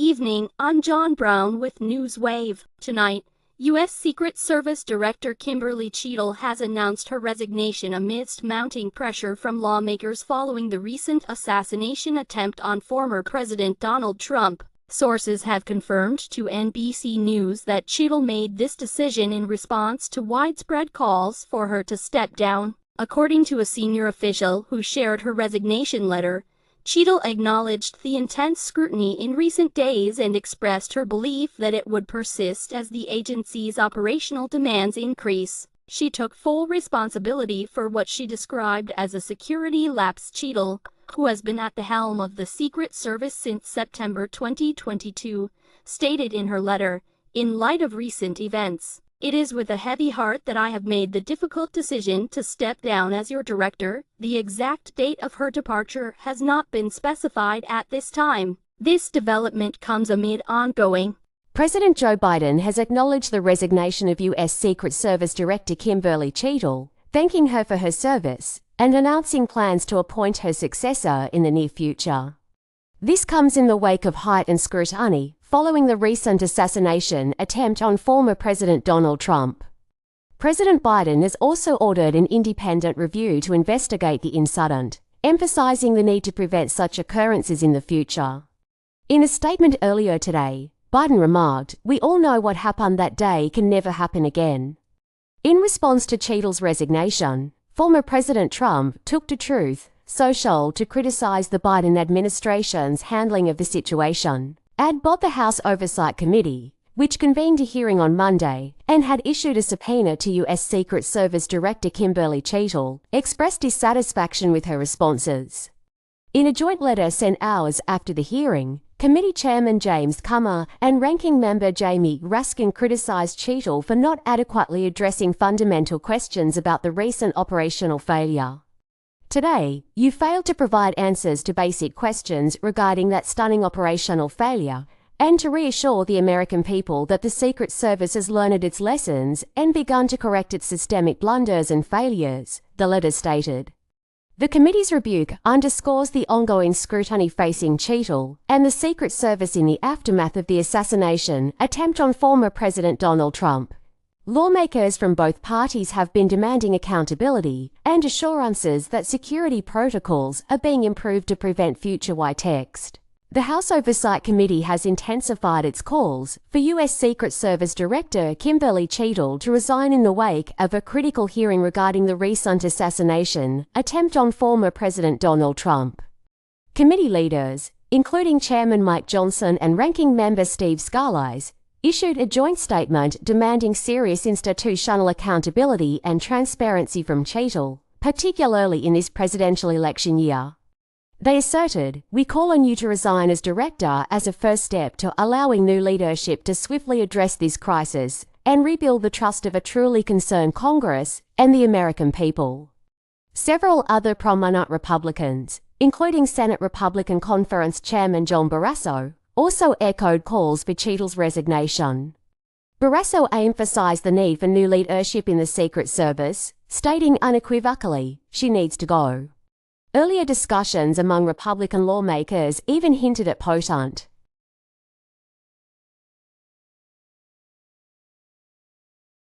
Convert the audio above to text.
evening, I'm John Brown with NewsWave. Tonight, U.S. Secret Service Director Kimberly Cheadle has announced her resignation amidst mounting pressure from lawmakers following the recent assassination attempt on former President Donald Trump. Sources have confirmed to NBC News that Cheadle made this decision in response to widespread calls for her to step down. According to a senior official who shared her resignation letter, Cheadle acknowledged the intense scrutiny in recent days and expressed her belief that it would persist as the agency's operational demands increase. She took full responsibility for what she described as a security lapse. Cheadle, who has been at the helm of the Secret Service since September 2022, stated in her letter, "In light of recent events, it is with a heavy heart that I have made the difficult decision to step down as your director." The exact date of her departure has not been specified at this time. This development comes amid ongoing. President Joe Biden has acknowledged the resignation of U.S. Secret Service Director Kimberly Cheadle, thanking her for her service, and announcing plans to appoint her successor in the near future. This comes in the wake of heightened scrutiny following the recent assassination attempt on former President Donald Trump. President Biden has also ordered an independent review to investigate the incident, emphasizing the need to prevent such occurrences in the future. In a statement earlier today, Biden remarked, "We all know what happened that day can never happen again." In response to Cheadle's resignation, former President Trump took to Truth Social to criticize the Biden administration's handling of the situation. Both the House Oversight Committee, which convened a hearing on Monday and had issued a subpoena to U.S. Secret Service Director Kimberly Cheadle, expressed dissatisfaction with her responses. In a joint letter sent hours after the hearing, Committee Chairman James Comer and Ranking Member Jamie Raskin criticized Cheadle for not adequately addressing fundamental questions about the recent operational failure. "Today, you failed to provide answers to basic questions regarding that stunning operational failure, and to reassure the American people that the Secret Service has learned its lessons and begun to correct its systemic blunders and failures," the letter stated. The committee's rebuke underscores the ongoing scrutiny facing Cheadle and the Secret Service in the aftermath of the assassination attempt on former President Donald Trump. Lawmakers from both parties have been demanding accountability and assurances that security protocols are being improved to prevent future text. The House Oversight Committee has intensified its calls for U.S. Secret Service Director Kimberly Cheadle to resign in the wake of a critical hearing regarding the recent assassination attempt on former President Donald Trump. Committee leaders, including Chairman Mike Johnson and Ranking Member Steve Scalise, issued a joint statement demanding serious institutional accountability and transparency from Cheadle, particularly in this presidential election year. They asserted, "We call on you to resign as director as a first step to allowing new leadership to swiftly address this crisis and rebuild the trust of a truly concerned Congress and the American people." Several other prominent Republicans, including Senate Republican Conference Chairman John Barrasso, also echoed calls for Cheadle's resignation. Barrasso emphasized the need for new leadership in the Secret Service, stating unequivocally, "She needs to go." Earlier discussions among Republican lawmakers even hinted at potent